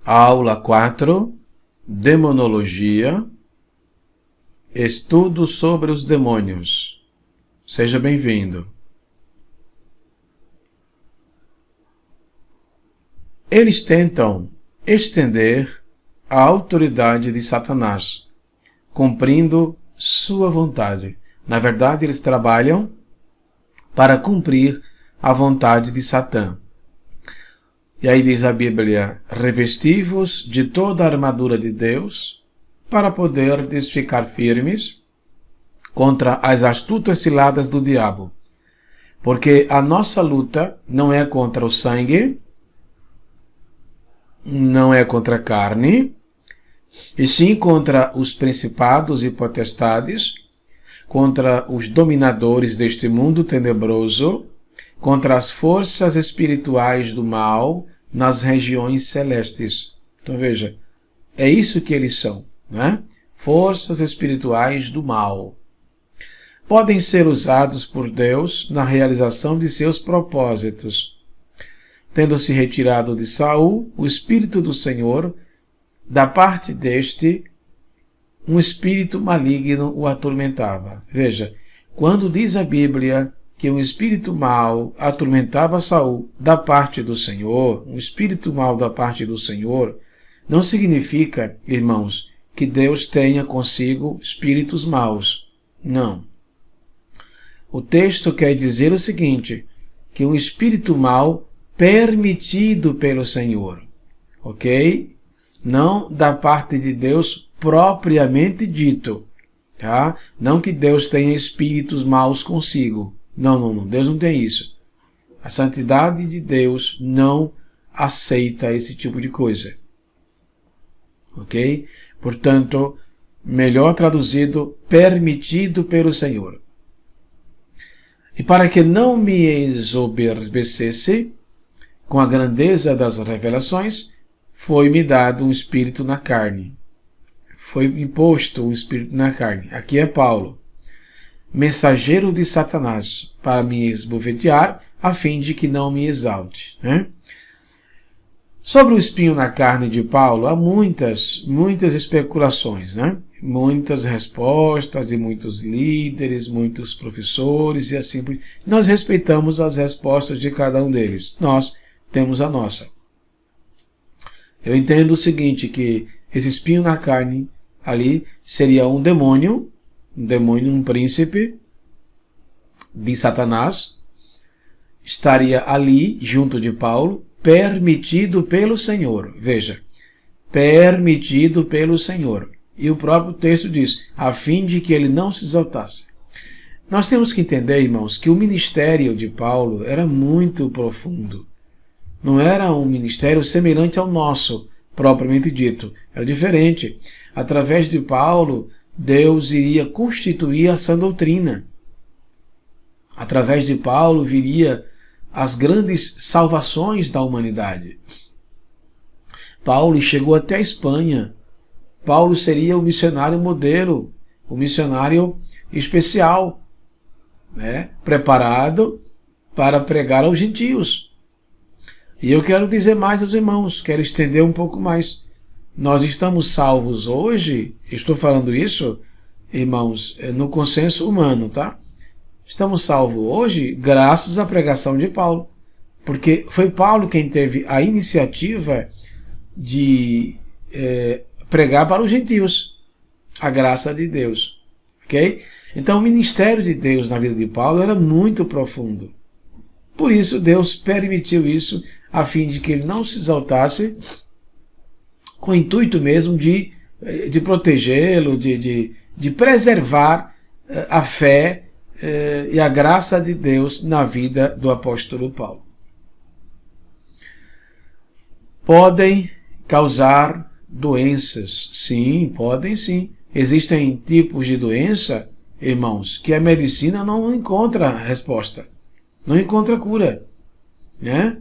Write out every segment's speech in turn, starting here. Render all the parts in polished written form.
Aula 4, Demonologia, estudo sobre os demônios. Seja bem-vindo. Eles tentam estender a autoridade de Satanás, cumprindo sua vontade. Na verdade, eles trabalham para cumprir a vontade de Satã. E aí diz a Bíblia, revesti-vos de toda a armadura de Deus, para poderdes ficar firmes contra as astutas ciladas do diabo. Porque a nossa luta não é contra o sangue, não é contra a carne, e sim contra os principados e potestades, contra os dominadores deste mundo tenebroso, contra as forças espirituais do mal nas regiões celestes. Então veja, é isso que eles são, né? Forças espirituais do mal. Podem ser usados por Deus na realização de seus propósitos. Tendo-se retirado de Saul o Espírito do Senhor, da parte deste, um espírito maligno o atormentava. Veja, quando diz a Bíblia que um espírito mau atormentava Saul da parte do Senhor, um espírito mau da parte do Senhor, não significa, irmãos, que Deus tenha consigo espíritos maus. Não. O texto quer dizer o seguinte, que um espírito mau permitido pelo Senhor, ok? Não da parte de Deus propriamente dito, tá? Não que Deus tenha espíritos maus consigo. Não, Deus não tem isso. A santidade de Deus não aceita esse tipo de coisa. Ok? Portanto, melhor traduzido, permitido pelo Senhor. E para que não me exoberbecesse com a grandeza das revelações, foi-me dado um espírito na carne. Foi imposto um espírito na carne. Aqui é Paulo, mensageiro de Satanás, para me esbofetear, a fim de que não me exalte. Né? Sobre o espinho na carne de Paulo, há muitas especulações, né? Muitas respostas de muitos líderes, muitos professores e assim por diante. Nós respeitamos as respostas de cada um deles. Nós temos a nossa. Eu entendo o seguinte, que esse espinho na carne ali seria um demônio, um príncipe de Satanás, estaria ali junto de Paulo, permitido pelo Senhor. Veja, permitido pelo Senhor. E o próprio texto diz, a fim de que ele não se exaltasse. Nós temos que entender, irmãos, que o ministério de Paulo era muito profundo. Não era um ministério semelhante ao nosso, propriamente dito. Era diferente. Através de Paulo, Deus iria constituir a sã doutrina. Através de Paulo viria as grandes salvações da humanidade. Paulo chegou até a Espanha. Paulo seria o missionário modelo, o missionário especial, né? Preparado para pregar aos gentios. E eu quero dizer mais aos irmãos, quero estender um pouco mais. Nós estamos salvos hoje, estou falando isso, irmãos, no consenso humano, tá? Estamos salvos hoje graças à pregação de Paulo. Porque foi Paulo quem teve a iniciativa de pregar para os gentios a graça de Deus. Ok? Então o ministério de Deus na vida de Paulo era muito profundo. Por isso Deus permitiu isso a fim de que ele não se exaltasse, com o intuito mesmo de protegê-lo, de preservar a fé e a graça de Deus na vida do apóstolo Paulo. Podem causar doenças. Sim, podem sim. Existem tipos de doença, irmãos, que a medicina não encontra resposta. Não encontra cura. Né?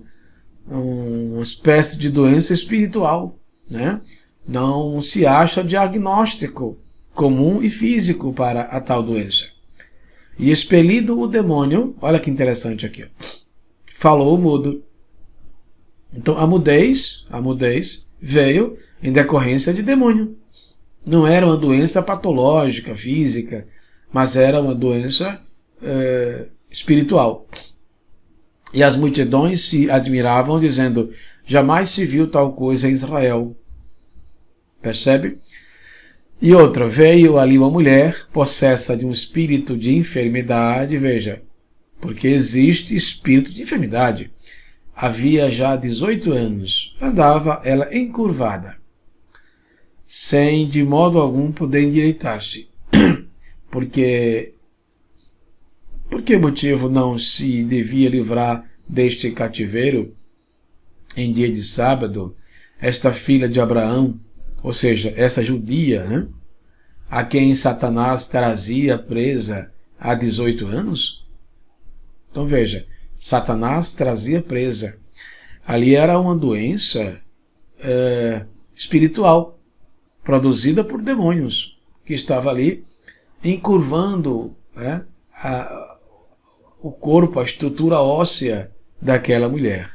Uma espécie de doença espiritual. Né? Não se acha diagnóstico comum e físico para a tal doença. E expelido o demônio, olha que interessante aqui, falou o mudo. Então a mudez veio em decorrência de demônio. Não era uma doença patológica, física, mas era uma doença espiritual. E as multidões se admiravam, dizendo: jamais se viu tal coisa em Israel. Percebe? E outra, veio ali uma mulher possessa de um espírito de enfermidade, veja, porque existe espírito de enfermidade. Havia já 18 anos, andava ela encurvada, sem de modo algum poder endireitar-se. Por que motivo não se devia livrar deste cativeiro em dia de sábado esta filha de Abraão, ou seja, essa judia, né, a quem Satanás trazia presa há 18 anos? Então veja, Satanás trazia presa. Ali era uma doença espiritual, produzida por demônios, que estava ali encurvando o corpo, a estrutura óssea daquela mulher.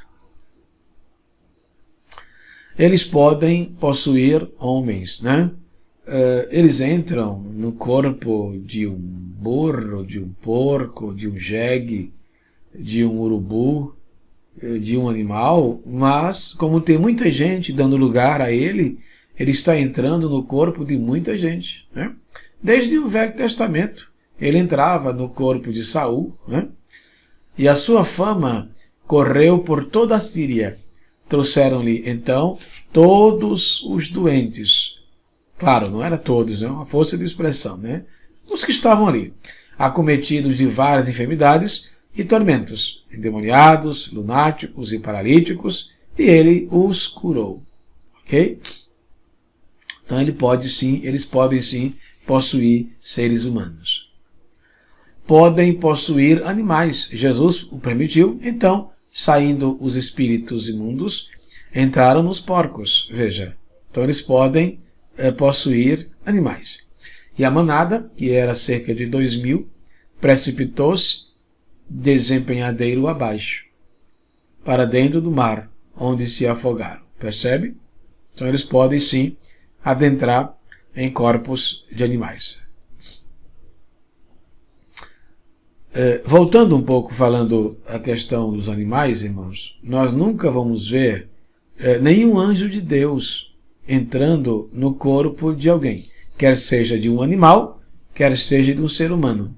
Eles podem possuir homens, né? Eles entram no corpo de um burro, de um porco, de um jegue, de um urubu, de um animal, mas como tem muita gente dando lugar a ele, ele está entrando no corpo de muita gente, né? Desde o Velho Testamento, ele entrava no corpo de Saul, né? E a sua fama correu por toda a Síria. Trouxeram-lhe, então, todos os doentes. Claro, não era todos, é uma força de expressão, né? Os que estavam ali, acometidos de várias enfermidades e tormentos, endemoniados, lunáticos e paralíticos, e ele os curou. Ok? Então eles podem sim possuir seres humanos. Podem possuir animais. Jesus o permitiu, então, saindo os espíritos imundos, entraram nos porcos. Veja, então eles podem possuir animais. E a manada, que era cerca de 2.000, precipitou-se desempenhadeiro abaixo, para dentro do mar, onde se afogaram. Percebe? Então eles podem sim adentrar em corpos de animais. Voltando um pouco, falando a questão dos animais, irmãos, nós nunca vamos ver nenhum anjo de Deus entrando no corpo de alguém, quer seja de um animal, quer seja de um ser humano.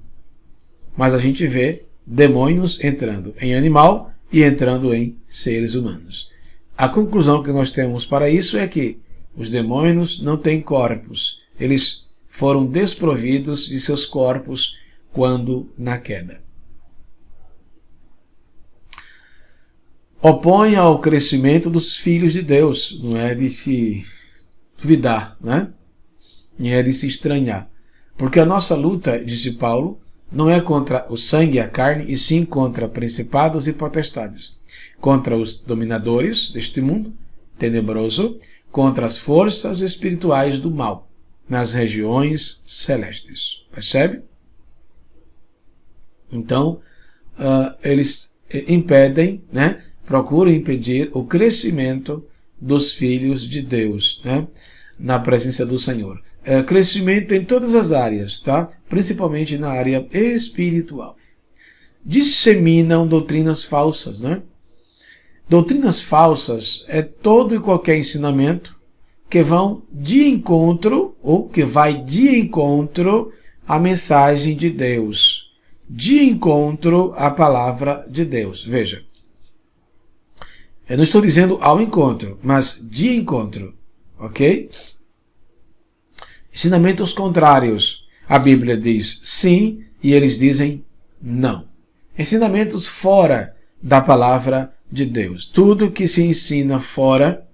Mas a gente vê demônios entrando em animal e entrando em seres humanos. A conclusão que nós temos para isso é que os demônios não têm corpos. Eles foram desprovidos de seus corpos quando na queda. Opõe ao crescimento dos filhos de Deus. Não é de se duvidar, né? Nem é de se estranhar. Porque a nossa luta, disse Paulo, não é contra o sangue e a carne, e sim contra principados e potestades, contra os dominadores deste mundo tenebroso, contra as forças espirituais do mal, nas regiões celestes. Percebe? Então, eles impedem, né? Procuram impedir o crescimento dos filhos de Deus, né? Na presença do Senhor. Crescimento em todas as áreas, tá? Principalmente na área espiritual. Disseminam doutrinas falsas, né? Doutrinas falsas é todo e qualquer ensinamento que vão de encontro, ou que vai de encontro à mensagem de Deus, de encontro à palavra de Deus. Veja, eu não estou dizendo ao encontro, mas de encontro, ok? Ensinamentos contrários. A Bíblia diz sim e eles dizem não. Ensinamentos fora da palavra de Deus. Tudo que se ensina fora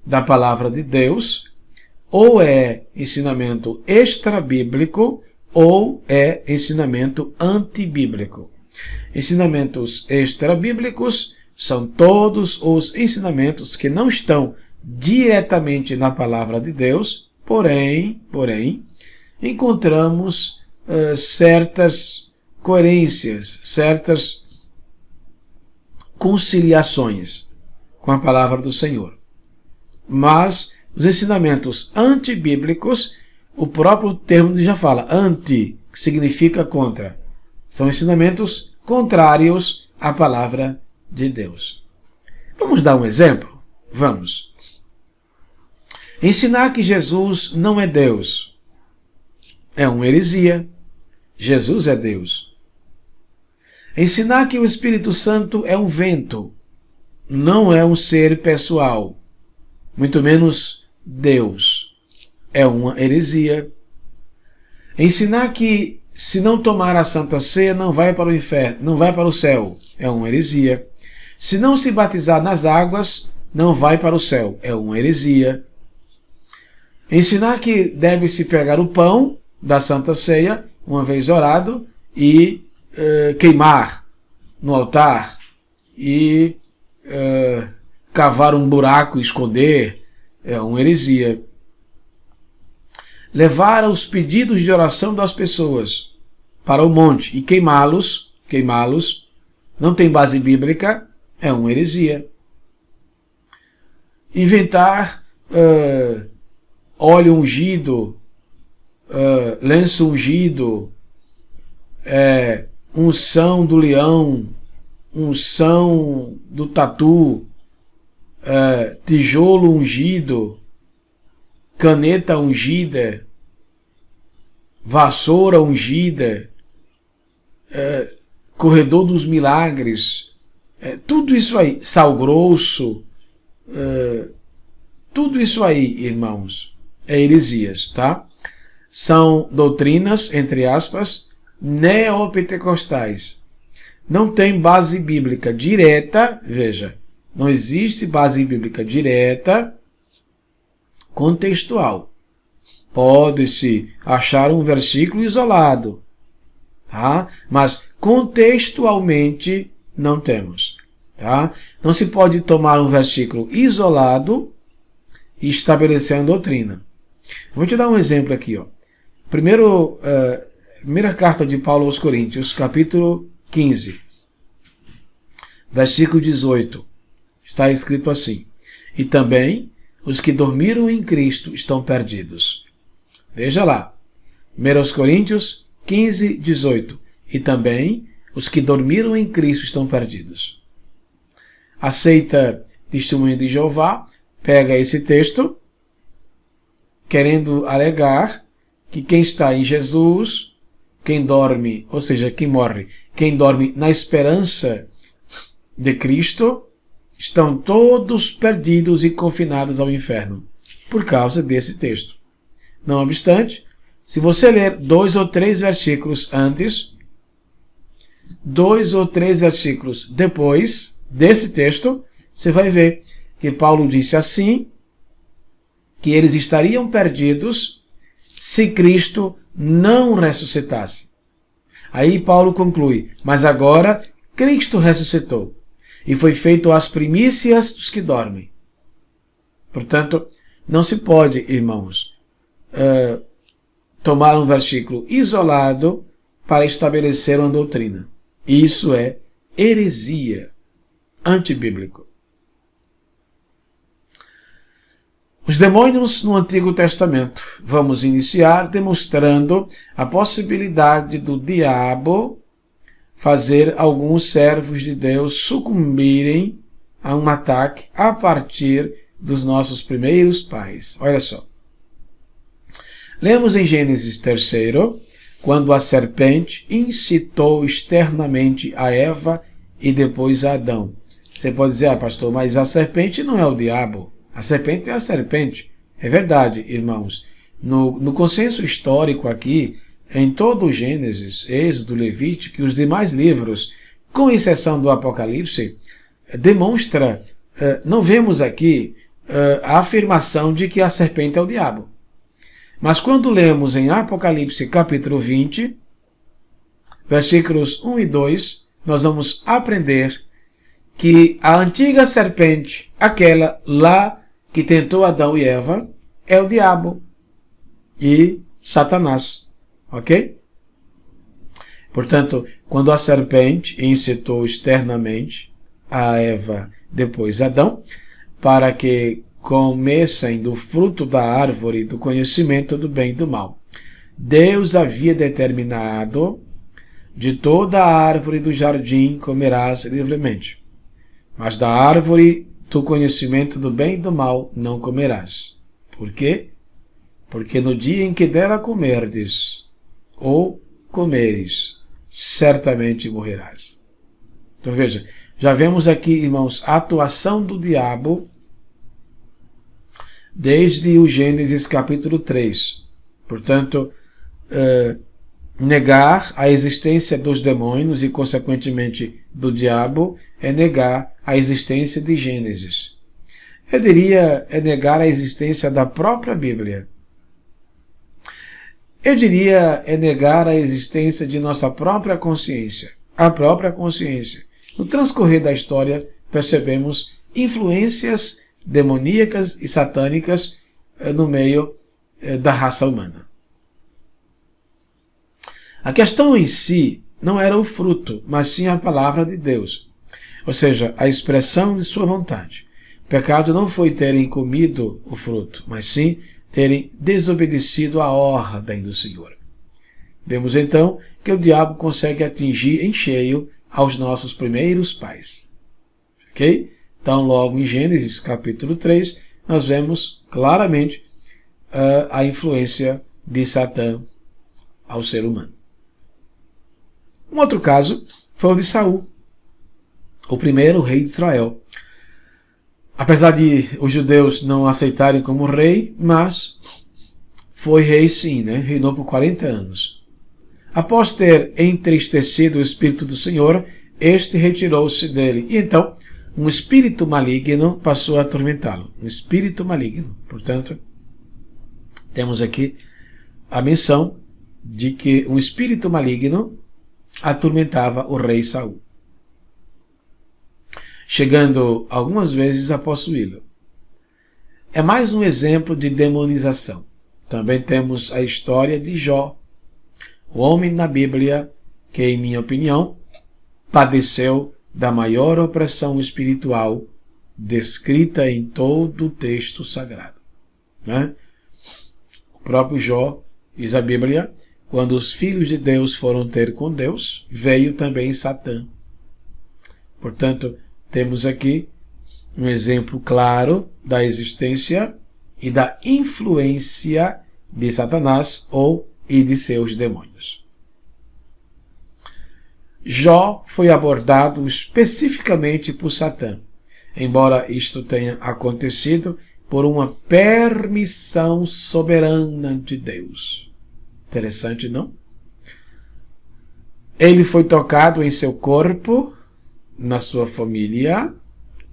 da palavra de Deus ou é ensinamento extrabíblico ou é ensinamento antibíblico. Ensinamentos extrabíblicos são todos os ensinamentos que não estão diretamente na palavra de Deus, porém, encontramos certas coerências, certas conciliações com a palavra do Senhor. mas os ensinamentos antibíblicos, o próprio termo já fala, anti, que significa contra. São ensinamentos contrários à palavra de Deus. Vamos dar um exemplo? Vamos. Ensinar que Jesus não é Deus é uma heresia. Jesus é Deus. Ensinar que o Espírito Santo é um vento, não é um ser pessoal, muito menos Deus, é uma heresia. Ensinar que se não tomar a Santa Ceia não vai para o inferno, não vai para o céu, é uma heresia. Se não se batizar nas águas, não vai para o céu, é uma heresia. Ensinar que deve-se pegar o pão da Santa Ceia, uma vez orado, e queimar no altar, e cavar um buraco e esconder, é uma heresia. Levar os pedidos de oração das pessoas para o monte e queimá-los, não tem base bíblica, é uma heresia. Inventar óleo ungido, lenço ungido, unção do leão, unção do tatu, tijolo ungido, caneta ungida, vassoura ungida, corredor dos milagres, tudo isso aí, sal grosso, tudo isso aí, irmãos, é heresias, tá? São doutrinas, entre aspas, neopentecostais. Não tem base bíblica direta, veja, não existe base bíblica direta, contextual. Pode-se achar um versículo isolado, tá? Mas contextualmente não temos, tá? Não se pode tomar um versículo isolado e estabelecer uma doutrina. Vou te dar um exemplo aqui, ó. Primeira carta de Paulo aos Coríntios, capítulo 15, versículo 18. Está escrito assim: e também os que dormiram em Cristo estão perdidos. Veja lá, 1 Coríntios 15, 18. E também os que dormiram em Cristo estão perdidos. A seita Testemunha de Jeová pega esse texto, querendo alegar que quem está em Jesus, quem dorme, ou seja, quem morre, quem dorme na esperança de Cristo, estão todos perdidos e confinados ao inferno, por causa desse texto. Não obstante, se você ler 2 ou 3 versículos antes, 2 ou 3 versículos depois desse texto, você vai ver que Paulo disse assim, que eles estariam perdidos se Cristo não ressuscitasse. Aí Paulo conclui, mas agora Cristo ressuscitou e foi feito as primícias dos que dormem. Portanto, não se pode, irmãos, tomar um versículo isolado para estabelecer uma doutrina. Isso é heresia, antibíblico. Os demônios no Antigo Testamento. Vamos iniciar demonstrando a possibilidade do diabo fazer alguns servos de Deus sucumbirem a um ataque a partir dos nossos primeiros pais. Olha só. Lemos em Gênesis 3, quando a serpente incitou externamente a Eva e depois a Adão. Você pode dizer, pastor, mas a serpente não é o diabo. A serpente é a serpente. É verdade, irmãos. No consenso histórico aqui, em todo o Gênesis, Êxodo, Levítico e os demais livros, com exceção do Apocalipse, demonstra, não vemos aqui a afirmação de que a serpente é o diabo. Mas quando lemos em Apocalipse capítulo 20, versículos 1 e 2, nós vamos aprender que a antiga serpente, aquela lá que tentou Adão e Eva, é o diabo e Satanás. Ok? Portanto, quando a serpente incitou externamente a Eva, depois Adão, para que comessem do fruto da árvore do conhecimento do bem e do mal. Deus havia determinado: de toda a árvore do jardim comerás livremente, mas da árvore do conhecimento do bem e do mal não comerás. Por quê? Porque no dia em que dela comerdes, ou comeres, certamente morrerás. Então veja, já vemos aqui, irmãos, a atuação do diabo desde o Gênesis capítulo 3. Portanto, negar a existência dos demônios e, consequentemente, do diabo é negar a existência de Gênesis. Eu diria, é negar a existência da própria Bíblia. Eu diria, é negar a existência de nossa própria consciência. A própria consciência. No transcorrer da história, percebemos influências demoníacas e satânicas no meio da raça humana. A questão em si não era o fruto, mas sim a palavra de Deus, ou seja, a expressão de sua vontade. O pecado não foi terem comido o fruto, mas sim terem desobedecido à ordem do Senhor. Vemos então que o diabo consegue atingir em cheio aos nossos primeiros pais. Ok? Então, logo em Gênesis capítulo 3, nós vemos claramente a influência de Satã ao ser humano. Um outro caso foi o de Saul, o primeiro rei de Israel. Apesar de os judeus não aceitarem como rei, mas foi rei sim, né? Reinou por 40 anos. Após ter entristecido o Espírito do Senhor, este retirou-se dele. E então, um espírito maligno passou a atormentá-lo. Um espírito maligno. Portanto, temos aqui a menção de que um espírito maligno atormentava o rei Saul, chegando algumas vezes a possuí-lo. É mais um exemplo de demonização. Também temos a história de Jó, o homem na Bíblia que, em minha opinião, padeceu da maior opressão espiritual descrita em todo o texto sagrado. Né? O próprio Jó, diz a Bíblia, quando os filhos de Deus foram ter com Deus, veio também Satã. Portanto, temos aqui um exemplo claro da existência e da influência de Satanás e de seus demônios. Jó foi abordado especificamente por Satã, embora isto tenha acontecido por uma permissão soberana de Deus. Interessante, não? Ele foi tocado em seu corpo, na sua família,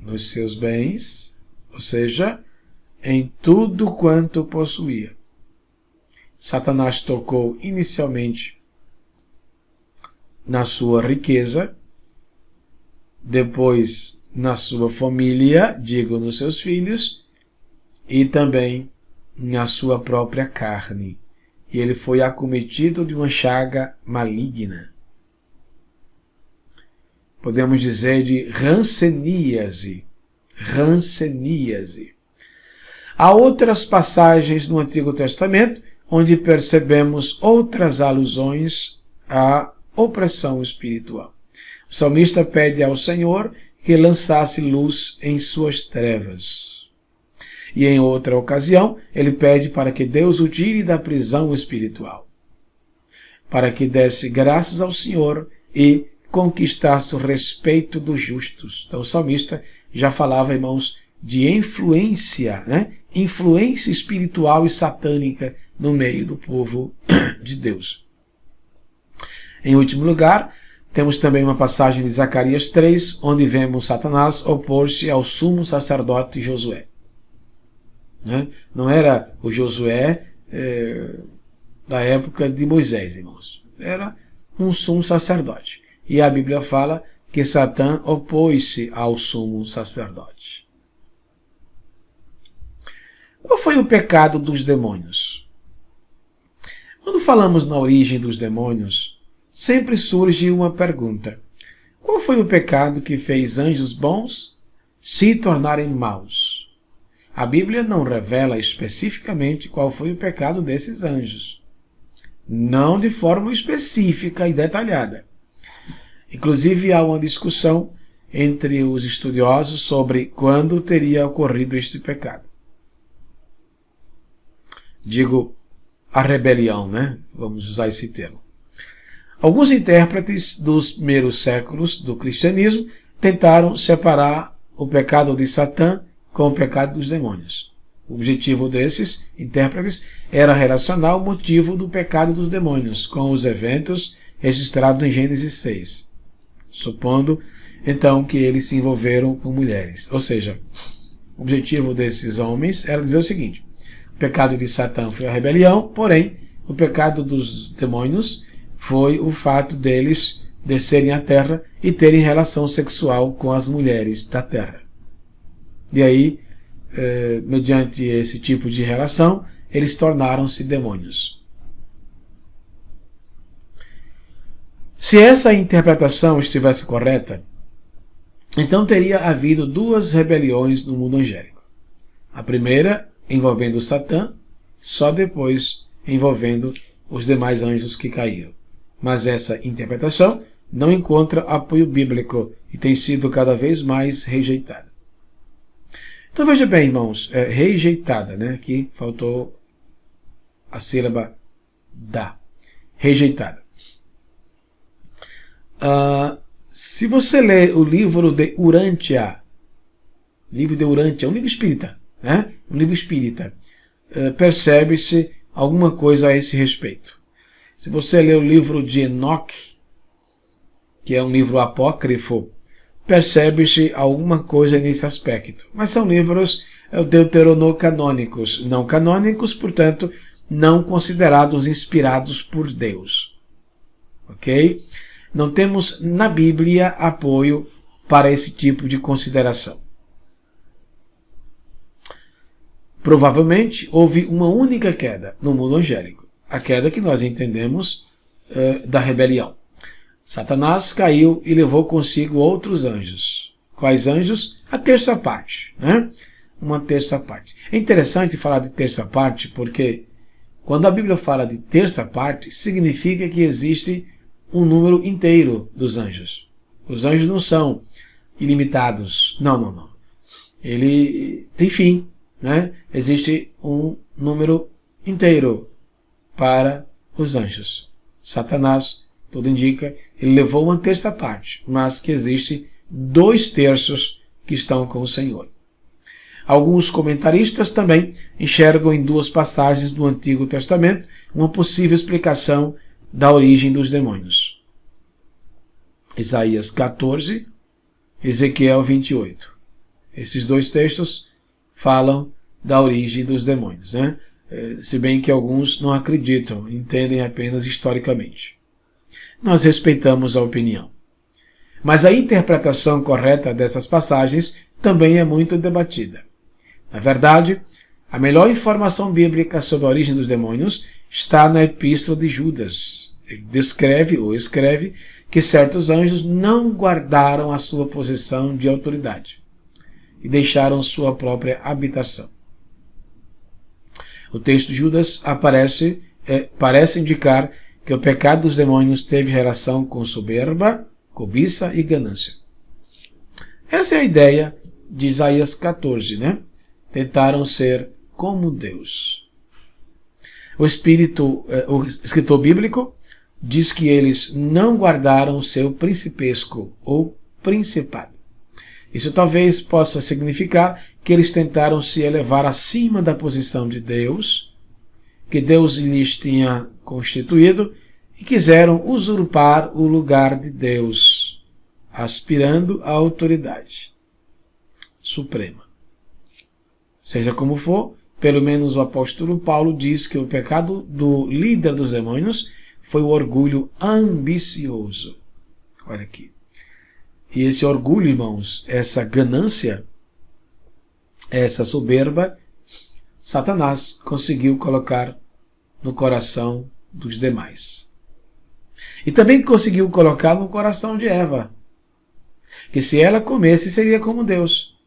nos seus bens, ou seja, em tudo quanto possuía. Satanás tocou inicialmente na sua riqueza, depois na sua família, digo, nos seus filhos, e também na sua própria carne. E ele foi acometido de uma chaga maligna. Podemos dizer de ranceníase. Ranceníase. Há outras passagens no Antigo Testamento onde percebemos outras alusões à opressão espiritual. O salmista pede ao Senhor que lançasse luz em suas trevas. E em outra ocasião, ele pede para que Deus o tire da prisão espiritual, para que desse graças ao Senhor e conquistasse o respeito dos justos. Então o salmista já falava, irmãos, de influência, né? Influência espiritual e satânica no meio do povo de Deus. Em último lugar, temos também uma passagem de Zacarias 3, onde vemos Satanás opor-se ao sumo sacerdote Josué. Não era o Josué da época de Moisés, irmãos. Era um sumo sacerdote. E a Bíblia fala que Satã opôs-se ao sumo sacerdote. Qual foi o pecado dos demônios? Quando falamos na origem dos demônios, sempre surge uma pergunta. Qual foi o pecado que fez anjos bons se tornarem maus? a Bíblia não revela especificamente qual foi o pecado desses anjos. Não de forma específica e detalhada. Inclusive, há uma discussão entre os estudiosos sobre quando teria ocorrido este pecado. Digo, a rebelião, né? Vamos usar esse termo. Alguns intérpretes dos primeiros séculos do cristianismo tentaram separar o pecado de Satã com o pecado dos demônios. O objetivo desses intérpretes era relacionar o motivo do pecado dos demônios com os eventos registrados em Gênesis 6, supondo então que eles se envolveram com mulheres. Ou seja, o objetivo desses homens era dizer o seguinte: o pecado de Satã foi a rebelião, porém, o pecado dos demônios foi o fato deles descerem à terra e terem relação sexual com as mulheres da terra. E aí, mediante esse tipo de relação, eles tornaram-se demônios. Se essa interpretação estivesse correta, então teria havido duas rebeliões no mundo angélico. A primeira envolvendo Satã, só depois envolvendo os demais anjos que caíram. Mas essa interpretação não encontra apoio bíblico e tem sido cada vez mais rejeitada. Então veja bem, irmãos, rejeitada, né? Aqui faltou a sílaba da. Rejeitada. Se você lê o livro de Urântia, um livro espírita, né? Um livro espírita, percebe-se alguma coisa a esse respeito. Se você lê o livro de Enoque, que é um livro apócrifo, percebe-se alguma coisa nesse aspecto. Mas são livros deuterocanônicos, não canônicos, portanto, não considerados inspirados por Deus. Ok? Não temos na Bíblia apoio para esse tipo de consideração. Provavelmente houve uma única queda no mundo angélico, a queda que nós entendemos da rebelião. Satanás caiu e levou consigo outros anjos. Quais anjos? A terça parte, né? Uma terça parte. É interessante falar de terça parte porque quando a Bíblia fala de terça parte, significa que existe um número inteiro dos anjos. Os anjos não são ilimitados. Não. Ele tem fim, né? Existe um número inteiro para os anjos. Satanás, tudo indica, ele levou uma terça parte, mas que existe 2/3 que estão com o Senhor. Alguns comentaristas também enxergam em duas passagens do Antigo Testamento uma possível explicação da origem dos demônios. Isaías 14, Ezequiel 28. Esses dois textos falam da origem dos demônios, né? Se bem que alguns não acreditam, entendem apenas historicamente. Nós respeitamos a opinião. Mas a interpretação correta dessas passagens também é muito debatida. Na verdade, a melhor informação bíblica sobre a origem dos demônios está na Epístola de Judas. Ele descreve ou escreve que certos anjos não guardaram a sua posição de autoridade e deixaram sua própria habitação. O texto de Judas parece indicar que o pecado dos demônios teve relação com soberba, cobiça e ganância. Essa é a ideia de Isaías 14, né? Tentaram ser como Deus. O escritor bíblico diz que eles não guardaram seu principesco ou principado. Isso talvez possa significar que eles tentaram se elevar acima da posição de Deus, que Deus lhes tinha constituído, e quiseram usurpar o lugar de Deus, aspirando à autoridade suprema. Seja como for, pelo menos o apóstolo Paulo diz que o pecado do líder dos demônios foi o orgulho ambicioso. Olha aqui. E esse orgulho, irmãos, essa ganância, essa soberba, Satanás conseguiu colocar no coração dos demais. E também conseguiu colocar no coração de Eva, que se ela comesse seria como Deus.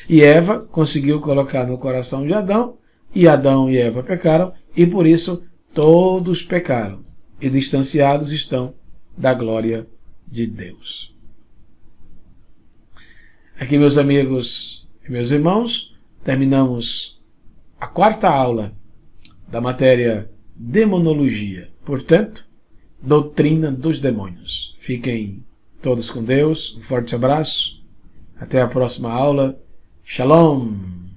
E Eva conseguiu colocar no coração de Adão, e Adão e Eva pecaram, e por isso todos pecaram, e distanciados estão da glória de Deus. Aqui, meus amigos e meus irmãos, terminamos a 4ª aula da matéria Demonologia, portanto, Doutrina dos Demônios. Fiquem todos com Deus, um forte abraço, até a próxima aula. Shalom!